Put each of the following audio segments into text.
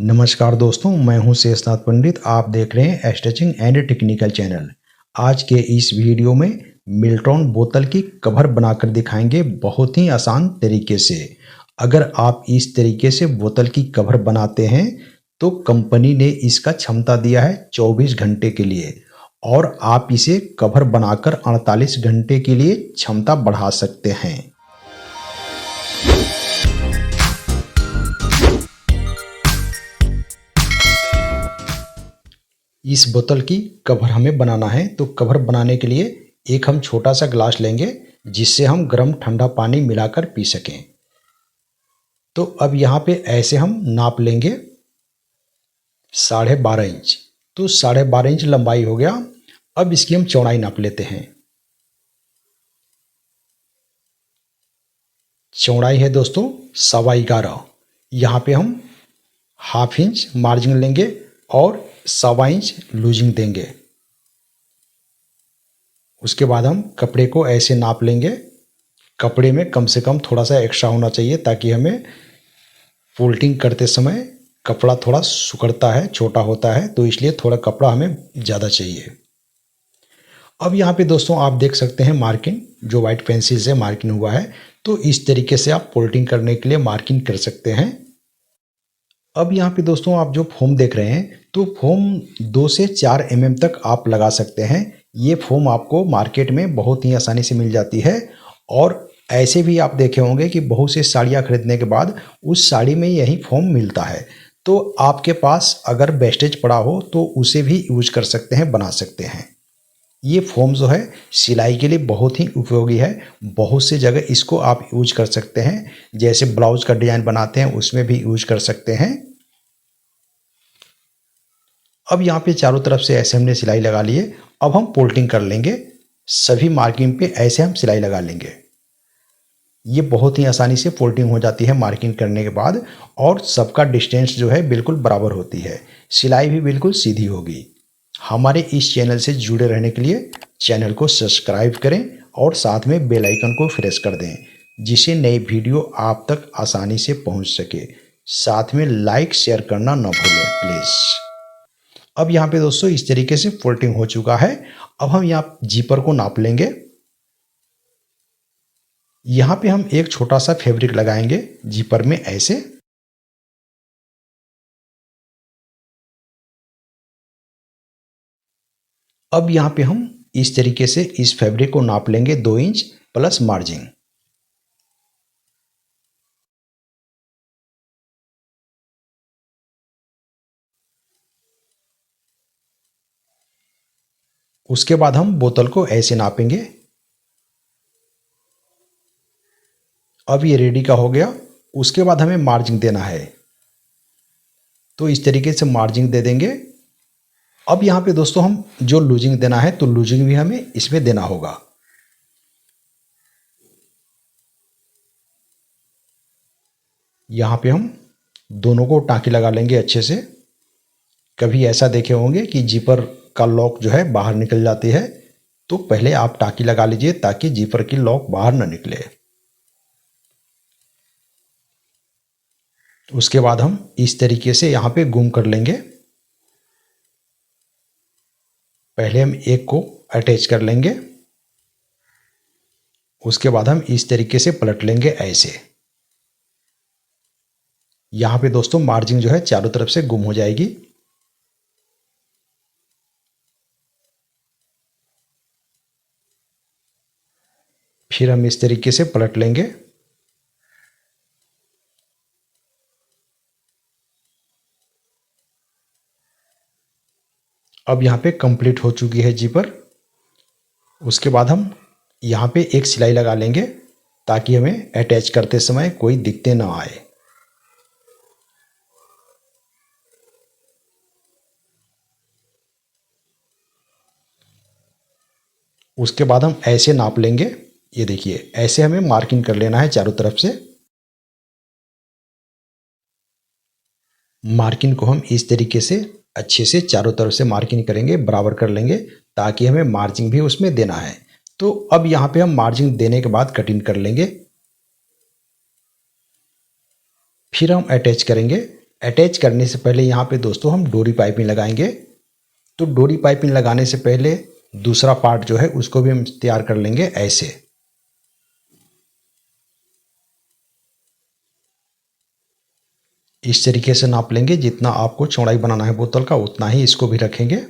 नमस्कार दोस्तों, मैं हूं शेषनाथ पंडित। आप देख रहे हैं स्टिचिंग एंड टेक्निकल चैनल। आज के इस वीडियो में मिल्टन बोतल की कवर बनाकर दिखाएंगे बहुत ही आसान तरीके से। अगर आप इस तरीके से बोतल की कवर बनाते हैं तो कंपनी ने इसका क्षमता दिया है 24 घंटे के लिए, और आप इसे कवर बनाकर 48 घंटे के लिए क्षमता बढ़ा सकते हैं। इस बोतल की कवर हमें बनाना है, तो कवर बनाने के लिए एक हम छोटा सा ग्लास लेंगे जिससे हम गर्म ठंडा पानी मिलाकर पी सकें। तो अब यहाँ पे ऐसे हम नाप लेंगे 12.5 इंच। तो 12.5 इंच लंबाई हो गया। अब इसकी हम चौड़ाई नाप लेते हैं। चौड़ाई है दोस्तों 11.25। यहाँ पे हम ½ इंच मार्जिन लेंगे और 1.25 इंच लूजिंग देंगे। उसके बाद हम कपड़े को ऐसे नाप लेंगे। कपड़े में कम से कम थोड़ा सा एक्स्ट्रा होना चाहिए ताकि हमें फोल्डिंग करते समय कपड़ा थोड़ा सिकुड़ता है, छोटा होता है, तो इसलिए थोड़ा कपड़ा हमें ज़्यादा चाहिए। अब यहाँ पे दोस्तों आप देख सकते हैं मार्किंग जो वाइट पेंसिल से मार्किंग हुआ है। तो इस तरीके से आप फोल्डिंग करने के लिए मार्किंग कर सकते हैं। अब यहाँ पे दोस्तों आप जो फोम देख रहे हैं, तो फोम 2 से 4 mm तक आप लगा सकते हैं। ये फोम आपको मार्केट में बहुत ही आसानी से मिल जाती है, और ऐसे भी आप देखे होंगे कि बहुत से साड़ियाँ खरीदने के बाद उस साड़ी में यही फोम मिलता है। तो आपके पास अगर वेस्टेज पड़ा हो तो उसे भी यूज कर सकते हैं, बना सकते हैं। ये फोम जो है सिलाई के लिए बहुत ही उपयोगी है। बहुत से जगह इसको आप यूज कर सकते हैं, जैसे ब्लाउज का डिजाइन बनाते हैं उसमें भी यूज कर सकते हैं। अब यहाँ पे चारों तरफ से ऐसे हमने सिलाई लगा ली है। अब हम फोल्डिंग कर लेंगे। सभी मार्किंग पे ऐसे हम सिलाई लगा लेंगे। ये बहुत ही आसानी से फोल्डिंग हो जाती है मार्किंग करने के बाद, और सबका डिस्टेंस जो है बिल्कुल बराबर होती है। सिलाई भी बिल्कुल सीधी होगी। हमारे इस चैनल से जुड़े रहने के लिए चैनल को सब्सक्राइब करें और साथ में बेल आइकन को प्रेस कर दें, जिससे नई वीडियो आप तक आसानी से पहुंच सके। साथ में लाइक शेयर करना न भूलें प्लीज़। अब यहाँ पे दोस्तों इस तरीके से फोल्डिंग हो चुका है। अब हम यहाँ जीपर को नाप लेंगे। यहाँ पे हम एक छोटा सा फैब्रिक लगाएंगे जीपर में ऐसे। अब यहाँ पे हम इस तरीके से इस फैब्रिक को नाप लेंगे 2 इंच प्लस मार्जिन। उसके बाद हम बोतल को ऐसे नापेंगे। अब ये रेडी का हो गया। उसके बाद हमें मार्जिन देना है, तो इस तरीके से मार्जिन दे देंगे। अब यहाँ पे दोस्तों हम जो लूजिंग देना है, तो लूजिंग भी हमें इसमें देना होगा। यहाँ पे हम दोनों को टाँकी लगा लेंगे अच्छे से। कभी ऐसा देखे होंगे कि जीपर का लॉक जो है बाहर निकल जाती है, तो पहले आप टाँकी लगा लीजिए ताकि जीपर की लॉक बाहर ना निकले। उसके बाद हम इस तरीके से यहाँ पे गुम कर लेंगे। पहले हम एक को अटैच कर लेंगे। उसके बाद हम इस तरीके से पलट लेंगे ऐसे। यहाँ पे दोस्तों मार्जिन जो है चारों तरफ से गुम हो जाएगी। फिर हम इस तरीके से पलट लेंगे। अब यहाँ पे कंप्लीट हो चुकी है जीपर। उसके बाद हम यहाँ पे एक सिलाई लगा लेंगे ताकि हमें अटैच करते समय कोई दिक्कतें ना आए। उसके बाद हम ऐसे नाप लेंगे। ये देखिए ऐसे हमें मार्किंग कर लेना है चारों तरफ से। मार्किंग को हम इस तरीके से अच्छे से चारों तरफ से मार्किंग करेंगे, बराबर कर लेंगे ताकि हमें मार्जिन भी उसमें देना है। तो अब यहाँ पे हम मार्जिन देने के बाद कटिंग कर लेंगे। फिर हम अटैच करेंगे। अटैच करने से पहले यहाँ पे दोस्तों हम डोरी पाइपिंग लगाएंगे। तो डोरी पाइपिंग लगाने से पहले दूसरा पार्ट जो है उसको भी हम तैयार कर लेंगे ऐसे। इस तरीके से नाप लेंगे, जितना आपको चौड़ाई बनाना है बोतल का उतना ही इसको भी रखेंगे।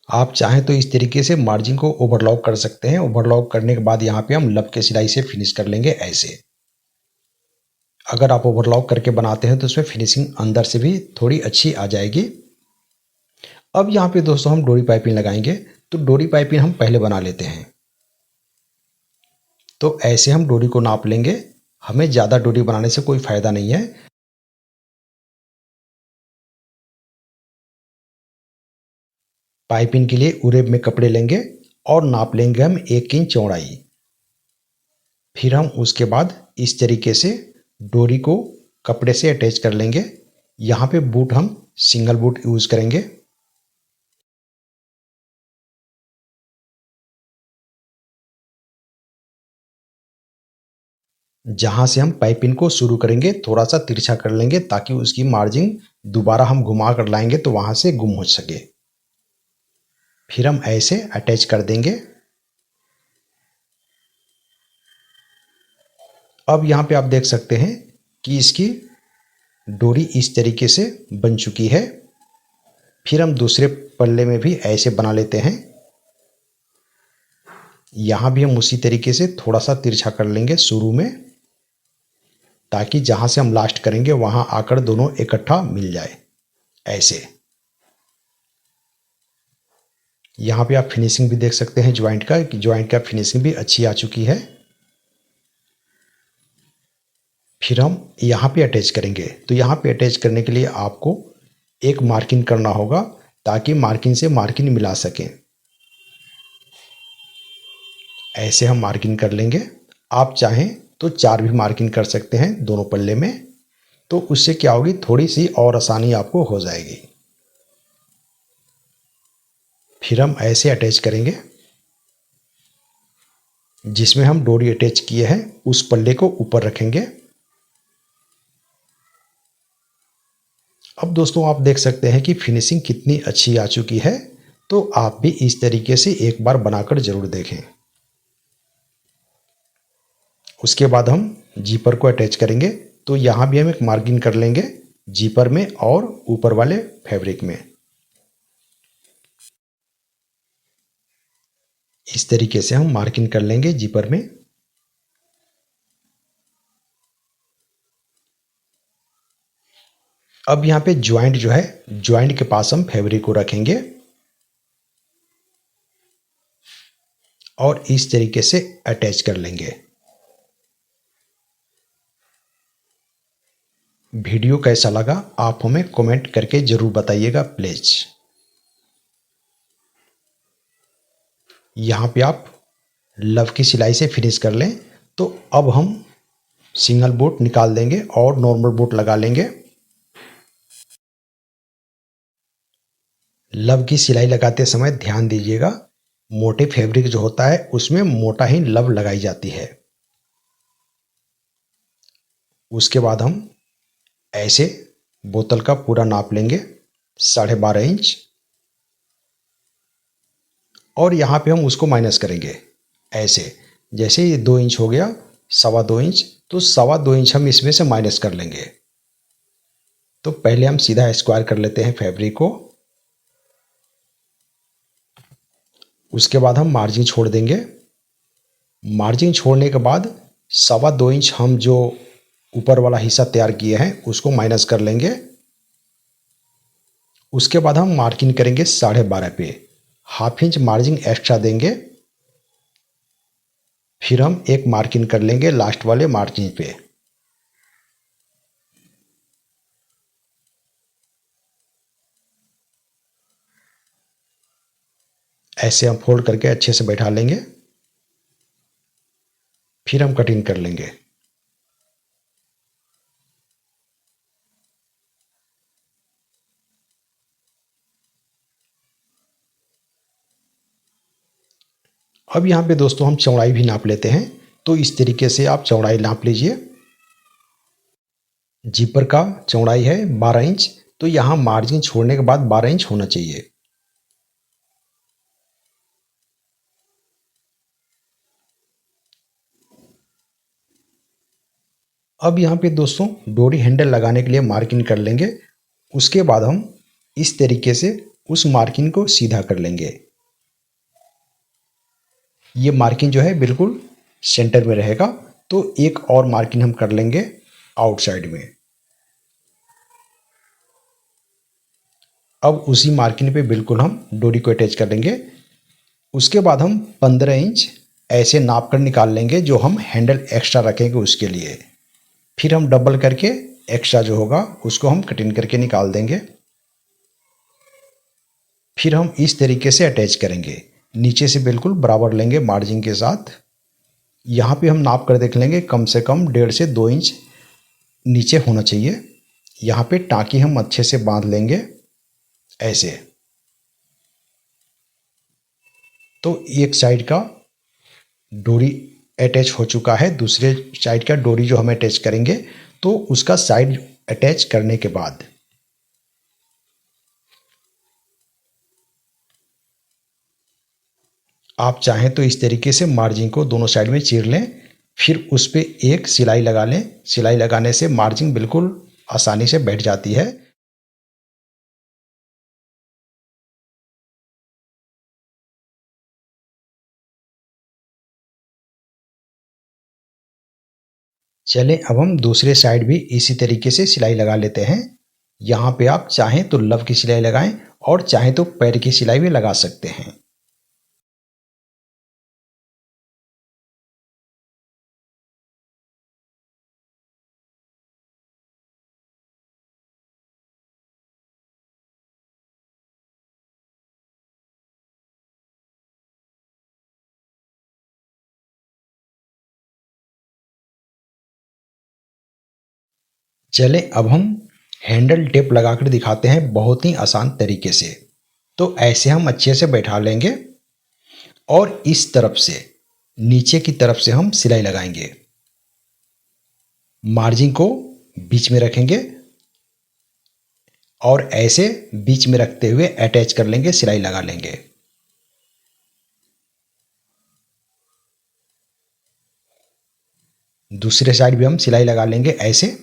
आप चाहें तो इस तरीके से मार्जिन को ओवरलॉक कर सकते हैं। ओवरलॉक करने के बाद यहाँ पे हम लब के सिलाई से फिनिश कर लेंगे ऐसे। अगर आप ओवरलॉक करके बनाते हैं तो उसमें फिनिशिंग अंदर से भी थोड़ी अच्छी आ जाएगी। अब यहाँ पे दोस्तों हम डोरी पाइपिंग लगाएंगे। तो डोरी पाइपिंग हम पहले बना लेते हैं। तो ऐसे हम डोरी को नाप लेंगे। हमें ज़्यादा डोरी बनाने से कोई फ़ायदा नहीं है। पाइपिंग के लिए उरेब में कपड़े लेंगे और नाप लेंगे हम 1 इंच चौड़ाई। फिर हम उसके बाद इस तरीके से डोरी को कपड़े से अटैच कर लेंगे। यहाँ पे बूट हम सिंगल बूट यूज़ करेंगे। जहाँ से हम पाइपिंग को शुरू करेंगे थोड़ा सा तिरछा कर लेंगे ताकि उसकी मार्जिन दोबारा हम घुमा कर लाएंगे तो वहाँ से गुम हो सके। फिर हम ऐसे अटैच कर देंगे। अब यहाँ पे आप देख सकते हैं कि इसकी डोरी इस तरीके से बन चुकी है। फिर हम दूसरे पल्ले में भी ऐसे बना लेते हैं। यहाँ भी हम उसी तरीके से थोड़ा सा तिरछा कर लेंगे शुरू में, ताकि जहाँ से हम लास्ट करेंगे वहाँ आकर दोनों इकट्ठा मिल जाए ऐसे। यहाँ पे आप फिनिशिंग भी देख सकते हैं ज्वाइंट का, कि ज्वाइंट का फिनिशिंग भी अच्छी आ चुकी है। फिर हम यहाँ पे अटैच करेंगे। तो यहाँ पे अटैच करने के लिए आपको एक मार्किंग करना होगा ताकि मार्किंग से मार्किंग मिला सकें। ऐसे हम मार्किंग कर लेंगे। आप चाहें तो 4 भी मार्किंग कर सकते हैं दोनों पल्ले में। तो उससे क्या होगी, थोड़ी सी और आसानी आपको हो जाएगी। फिर हम ऐसे अटैच करेंगे। जिसमें हम डोरी अटैच किए हैं उस पल्ले को ऊपर रखेंगे। अब दोस्तों आप देख सकते हैं कि फिनिशिंग कितनी अच्छी आ चुकी है। तो आप भी इस तरीके से एक बार बनाकर ज़रूर देखें। उसके बाद हम जीपर को अटैच करेंगे। तो यहाँ भी हम एक मार्किंग कर लेंगे जीपर में और ऊपर वाले फैब्रिक में। इस तरीके से हम मार्किंग कर लेंगे जीपर में। अब यहाँ पे ज्वाइंट जो है, ज्वाइंट के पास हम फैब्रिक को रखेंगे और इस तरीके से अटैच कर लेंगे। वीडियो कैसा लगा आप हमें कमेंट करके ज़रूर बताइएगा प्लीज़। यहाँ पे आप लव की सिलाई से फिनिश कर लें। तो अब हम सिंगल बोट निकाल देंगे और नॉर्मल बोट लगा लेंगे। लव की सिलाई लगाते समय ध्यान दीजिएगा, मोटे फैब्रिक जो होता है उसमें मोटा ही लव लगाई जाती है। उसके बाद हम ऐसे बोतल का पूरा नाप लेंगे 12.5 इंच और यहाँ पे हम उसको माइनस करेंगे ऐसे। जैसे ये 2 इंच हो गया, 2.25 इंच, तो 2.25 इंच हम इसमें से माइनस कर लेंगे। तो पहले हम सीधा स्क्वायर कर लेते हैं फैब्रिक को। उसके बाद हम मार्जिन छोड़ देंगे। मार्जिन छोड़ने के बाद 2.25 इंच हम जो ऊपर वाला हिस्सा तैयार किए हैं उसको माइनस कर लेंगे। उसके बाद हम मार्किंग करेंगे 12.5 पे, 1/2 इंच मार्जिन एक्स्ट्रा देंगे। फिर हम एक मार्किंग कर लेंगे लास्ट वाले मार्जिन पे। ऐसे हम फोल्ड करके अच्छे से बैठा लेंगे। फिर हम कटिंग कर लेंगे। अब यहाँ पे दोस्तों हम चौड़ाई भी नाप लेते हैं। तो इस तरीके से आप चौड़ाई नाप लीजिए। जिपर का चौड़ाई है 12 इंच, तो यहाँ मार्जिन छोड़ने के बाद 12 इंच होना चाहिए। अब यहाँ पे दोस्तों डोरी हैंडल लगाने के लिए मार्किंग कर लेंगे। उसके बाद हम इस तरीके से उस मार्किंग को सीधा कर लेंगे। ये मार्किंग जो है बिल्कुल सेंटर में रहेगा। तो एक और मार्किंग हम कर लेंगे आउटसाइड में। अब उसी मार्किंग पे बिल्कुल हम डोरी को अटैच कर लेंगे। उसके बाद हम 15 इंच ऐसे नाप कर निकाल लेंगे, जो हम हैंडल एक्स्ट्रा रखेंगे उसके लिए। फिर हम डबल करके एक्स्ट्रा जो होगा उसको हम कटिंग करके निकाल देंगे। फिर हम इस तरीके से अटैच करेंगे, नीचे से बिल्कुल बराबर लेंगे मार्जिन के साथ। यहाँ पे हम नाप कर देख लेंगे, कम से कम 1.5 से 2 इंच नीचे होना चाहिए। यहाँ पे टाँकी हम अच्छे से बांध लेंगे ऐसे। तो एक साइड का डोरी अटैच हो चुका है, दूसरे साइड का डोरी जो हम अटैच करेंगे, तो उसका साइड अटैच करने के बाद आप चाहें तो इस तरीके से मार्जिन को दोनों साइड में चीर लें, फिर उस पर एक सिलाई लगा लें। सिलाई लगाने से मार्जिन बिल्कुल आसानी से बैठ जाती है। चलें अब हम दूसरे साइड भी इसी तरीके से सिलाई लगा लेते हैं। यहाँ पे आप चाहें तो लव की सिलाई लगाएं और चाहें तो पैर की सिलाई भी लगा सकते हैं। चलें अब हम हैंडल टेप लगाकर दिखाते हैं बहुत ही आसान तरीके से। तो ऐसे हम अच्छे से बैठा लेंगे और इस तरफ से नीचे की तरफ से हम सिलाई लगाएंगे। मार्जिन को बीच में रखेंगे और ऐसे बीच में रखते हुए अटैच कर लेंगे, सिलाई लगा लेंगे। दूसरे साइड भी हम सिलाई लगा लेंगे ऐसे।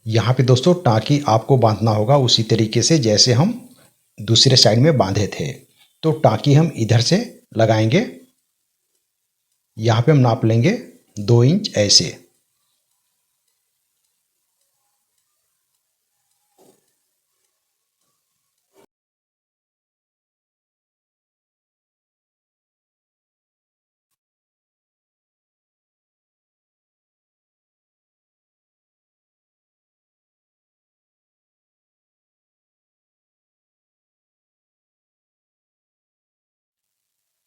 यहाँ पे दोस्तों टाँकी आपको बांधना होगा उसी तरीके से जैसे हम दूसरे साइड में बांधे थे। तो टाँकी हम इधर से लगाएंगे। यहाँ पे हम नाप लेंगे 2 इंच ऐसे।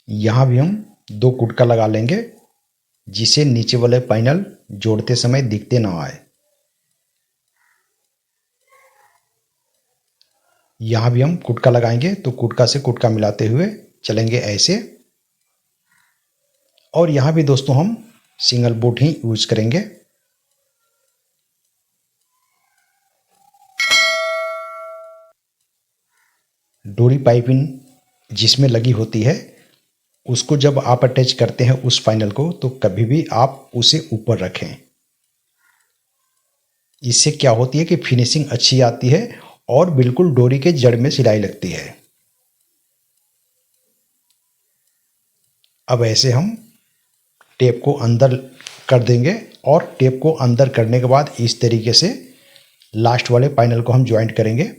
यहाँ भी हम 2 गुटका लगा लेंगे, जिसे नीचे वाले पैनल जोड़ते समय दिखते ना आए। यहाँ भी हम कुटका लगाएंगे, तो कुटका से कुटका मिलाते हुए चलेंगे ऐसे। और यहाँ भी दोस्तों हम सिंगल बोट ही यूज करेंगे। डोरी पाइपिंग जिसमें लगी होती है उसको जब आप अटैच करते हैं उस फाइनल को, तो कभी भी आप उसे ऊपर रखें। इससे क्या होती है कि फिनिशिंग अच्छी आती है और बिल्कुल डोरी के जड़ में सिलाई लगती है। अब ऐसे हम टेप को अंदर कर देंगे और टेप को अंदर करने के बाद इस तरीके से लास्ट वाले पैनल को हम ज्वाइंट करेंगे।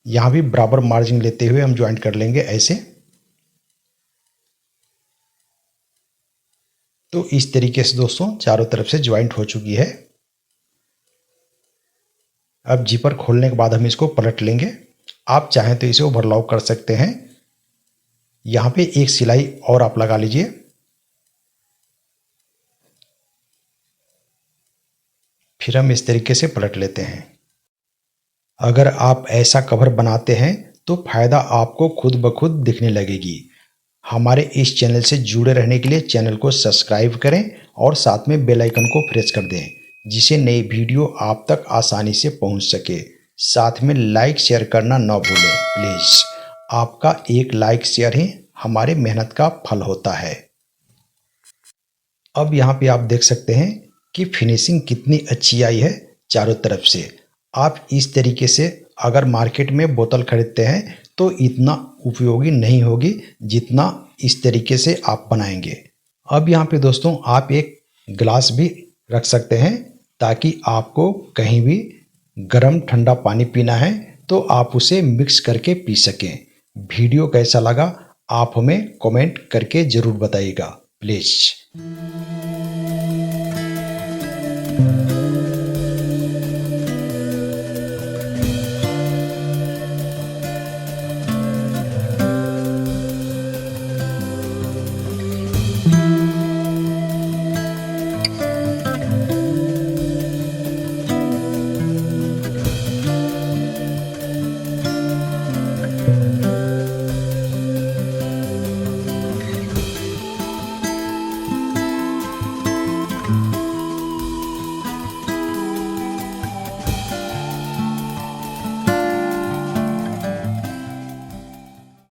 यहाँ भी बराबर मार्जिन लेते हुए हम ज्वाइंट कर लेंगे ऐसे। तो इस तरीके से दोस्तों चारों तरफ से ज्वाइंट हो चुकी है। अब जिपर खोलने के बाद हम इसको पलट लेंगे। आप चाहें तो इसे ओवरलॉक कर सकते हैं। यहाँ पे एक सिलाई और आप लगा लीजिए। फिर हम इस तरीके से पलट लेते हैं। अगर आप ऐसा कवर बनाते हैं तो फ़ायदा आपको खुद ब खुद दिखने लगेगी। हमारे इस चैनल से जुड़े रहने के लिए चैनल को सब्सक्राइब करें और साथ में बेल आइकन को प्रेस कर दें, जिससे नई वीडियो आप तक आसानी से पहुंच सके। साथ में लाइक शेयर करना ना भूलें प्लीज़। आपका एक लाइक शेयर ही हमारे मेहनत का फल होता है। अब यहाँ पे आप देख सकते हैं कि फिनिशिंग कितनी अच्छी आई है चारों तरफ से। आप इस तरीके से अगर मार्केट में बोतल खरीदते हैं तो इतना उपयोगी नहीं होगी जितना इस तरीके से आप बनाएंगे। अब यहाँ पे दोस्तों आप एक गिलास भी रख सकते हैं ताकि आपको कहीं भी गर्म ठंडा पानी पीना है तो आप उसे मिक्स करके पी सकें। वीडियो कैसा लगा आप हमें कमेंट करके ज़रूर बताइएगा प्लीज़।